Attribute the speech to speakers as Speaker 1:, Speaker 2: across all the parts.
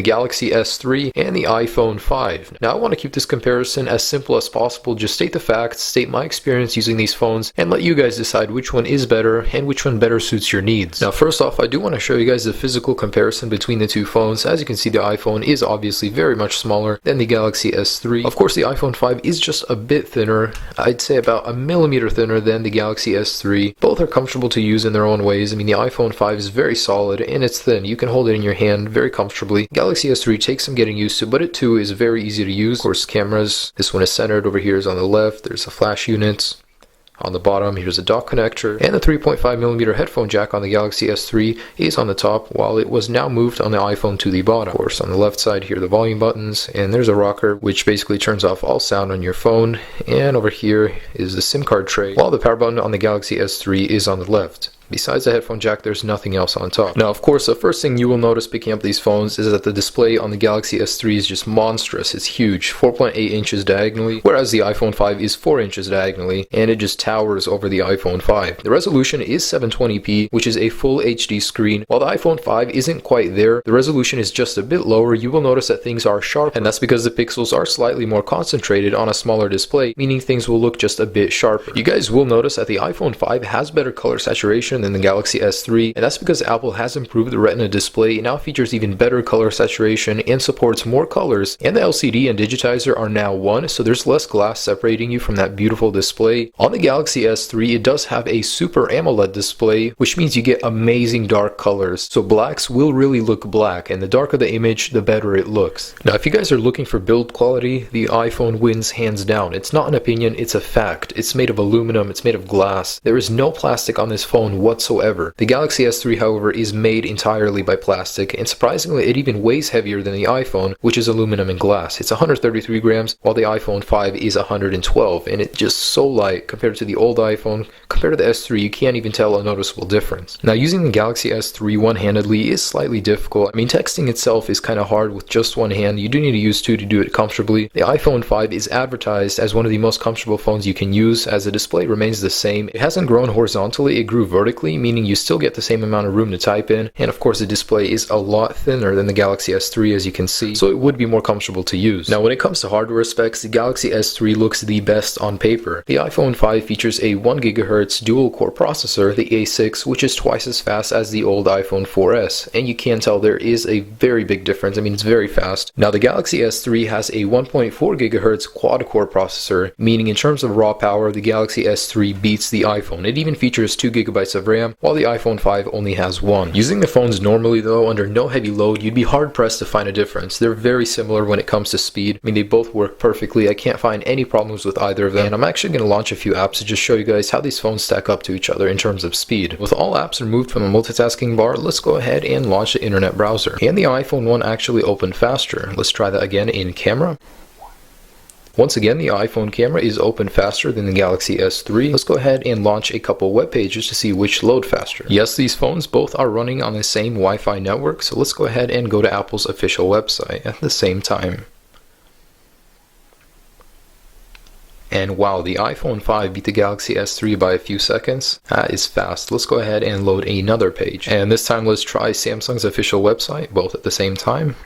Speaker 1: Galaxy S3 and the iPhone 5. Now I want to keep this comparison as simple as possible, just state the facts, state my experience using these phones, and let you guys decide which one is better and which one better suits your needs. Now first off, I do want to show you guys the physical comparison between the two phones. As you can see, the iPhone is obviously very much smaller than the Galaxy S3. Of course, the iPhone 5 is just a bit thinner. I'd say about a millimeter thinner than the Galaxy S3. Both are comfortable to use in their own ways. I mean, the iPhone 5 is very solid and it's thin. You can hold it in your hand very comfortably. Galaxy S3 takes some getting used to, but it too is very easy to use. Of course, cameras. This one is centered. Over here is on the left. There's a flash unit. On the bottom, here's a dock connector, and the 3.5mm headphone jack on the Galaxy S3 is on the top, while it was now moved on the iPhone to the bottom. Of course, on the left side here are the volume buttons, and there's a rocker, which basically turns off all sound on your phone, and over here is the SIM card tray, while the power button on the Galaxy S3 is on the left. Besides the headphone jack, there's nothing else on top. Now, of course, the first thing you will notice picking up these phones is that the display on the Galaxy S3 is just monstrous. It's huge, 4.8 inches diagonally, whereas the iPhone 5 is 4 inches diagonally, and it just towers over the iPhone 5. The resolution is 720p, which is a full HD screen. While the iPhone 5 isn't quite there, the resolution is just a bit lower. You will notice that things are sharp, and that's because the pixels are slightly more concentrated on a smaller display, meaning things will look just a bit sharper. You guys will notice that the iPhone 5 has better color saturation than the Galaxy S3, and that's because Apple has improved the Retina display. It now features even better color saturation and supports more colors, and the LCD and digitizer are now one, so there's less glass separating you from that beautiful display. On the Galaxy S3, it does have a Super AMOLED display, which means you get amazing dark colors, so blacks will really look black, and the darker the image, the better it looks. Now, if you guys are looking for build quality, the iPhone wins hands down. It's not an opinion, it's a fact. It's made of aluminum, it's made of glass. There is no plastic on this phone whatsoever. The Galaxy S3, however, is made entirely by plastic, and surprisingly, it even weighs heavier than the iPhone, which is aluminum and glass. It's 133 grams, while the iPhone 5 is 112, and it's just so light compared to the old iPhone. Compared to the S3, you can't even tell a noticeable difference. Now, using the Galaxy S3 one-handedly is slightly difficult. I mean, texting itself is kind of hard with just one hand. You do need to use two to do it comfortably. The iPhone 5 is advertised as one of the most comfortable phones you can use, as the display remains the same. It hasn't grown horizontally, it grew vertically, meaning you still get the same amount of room to type in, and of course the display is a lot thinner than the Galaxy S3, as you can see, so it would be more comfortable to use. Now, when it comes to hardware specs, the Galaxy S3 looks the best on paper. The iPhone 5 features a 1GHz dual-core processor, the A6, which is twice as fast as the old iPhone 4S, and you can tell there is a very big difference. I mean, it's very fast. Now, the Galaxy S3 has a 1.4GHz quad-core processor, meaning in terms of raw power, the Galaxy S3 beats the iPhone. It even features 2GB of RAM, while the iPhone 5 only has one. Using the phones normally though, under no heavy load, you'd be hard pressed to find a difference. They're very similar when it comes to speed. I mean, they both work perfectly. I can't find any problems with either of them, and I'm actually going to launch a few apps to just show you guys how these phones stack up to each other in terms of speed. With all apps removed from the multitasking bar, let's go ahead and launch the internet browser. And the iPhone 1 actually opened faster. Let's try that again in camera. Once again, the iPhone camera is open faster than the Galaxy S3. Let's go ahead and launch a couple web pages to see which load faster. Yes, these phones both are running on the same Wi-Fi network, so let's go ahead and go to Apple's official website at the same time. And wow, the iPhone 5 beat the Galaxy S3 by a few seconds. That is fast. Let's go ahead and load another page. And this time let's try Samsung's official website, both at the same time.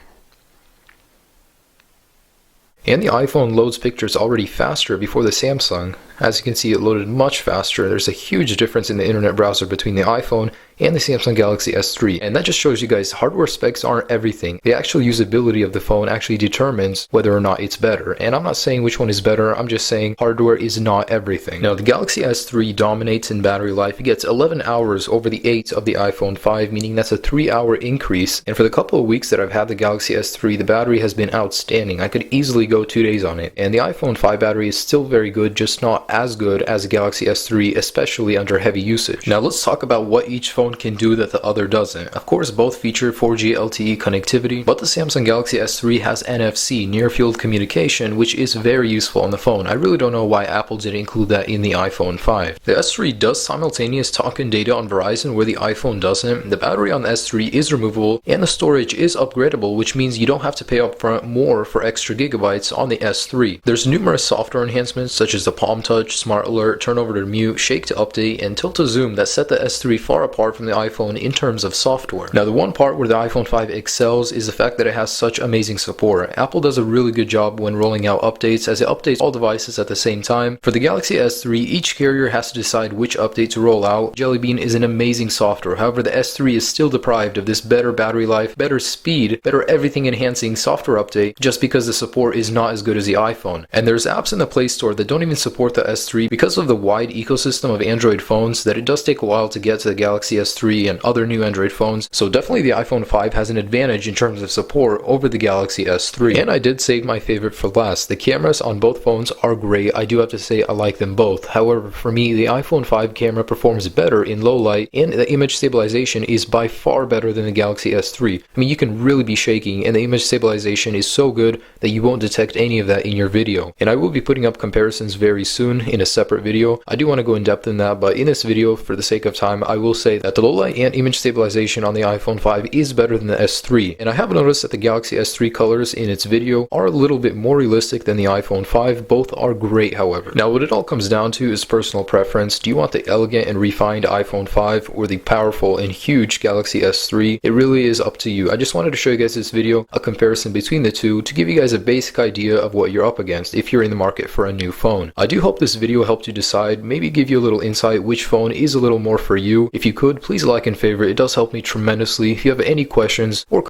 Speaker 1: And the iPhone loads pictures already faster before the Samsung. As you can see, it loaded much faster. There's a huge difference in the internet browser between the iPhone and the Samsung Galaxy S3. And that just shows you guys hardware specs aren't everything. The actual usability of the phone actually determines whether or not it's better. And I'm not saying which one is better, I'm just saying hardware is not everything. Now, the Galaxy S3 dominates in battery life. It gets 11 hours over the 8 of the iPhone 5, meaning that's a 3-hour increase. And for the couple of weeks that I've had the Galaxy S3, the battery has been outstanding. I could easily go 2 days on it. And the iPhone 5 battery is still very good, just not as good as the Galaxy S3, especially under heavy usage. Now let's talk about what each phone can do that the other doesn't. Of course, both feature 4G LTE connectivity, but the Samsung Galaxy S3 has NFC, near field communication, which is very useful on the phone. I really don't know why Apple didn't include that in the iPhone 5. The S3 does simultaneous talk and data on Verizon where the iPhone doesn't. The battery on the S3 is removable, and the storage is upgradable, which means you don't have to pay upfront more for extra gigabytes on the S3. There's numerous software enhancements such as the Palm Touch, touch, smart alert, turn over to mute, shake to update, and tilt to zoom that set the S3 far apart from the iPhone in terms of software. Now, the one part where the iPhone 5 excels is the fact that it has such amazing support. Apple does a really good job when rolling out updates, as it updates all devices at the same time. For the Galaxy S3, each carrier has to decide which update to roll out. Jelly Bean is an amazing software. However, the S3 is still deprived of this better battery life, better speed, better everything enhancing software update, just because the support is not as good as the iPhone. And there's apps in the Play Store that don't even support the S3 because of the wide ecosystem of Android phones, that it does take a while to get to the Galaxy S3 and other new Android phones. So definitely the iPhone 5 has an advantage in terms of support over the Galaxy S3. And I did save my favorite for last. The cameras on both phones are great. I do have to say I like them both. However, for me, the iPhone 5 camera performs better in low light, and the image stabilization is by far better than the Galaxy S3. I mean, you can really be shaking, and the image stabilization is so good that you won't detect any of that in your video. And I will be putting up comparisons very soon in a separate video. I do want to go in depth in that, but in this video, for the sake of time, I will say that the low light and image stabilization on the iPhone 5 is better than the S3. And I have noticed that the Galaxy S3 colors in its video are a little bit more realistic than the iPhone 5. Both are great, however. Now, what it all comes down to is personal preference. Do you want the elegant and refined iPhone 5 or the powerful and huge Galaxy S3? It really is up to you. I just wanted to show you guys this video, a comparison between the two, to give you guys a basic idea of what you're up against if you're in the market for a new phone. I do hope this video helped you decide, maybe give you a little insight which phone is a little more for you. If you could, please like and favorite. It does help me tremendously. If you have any questions or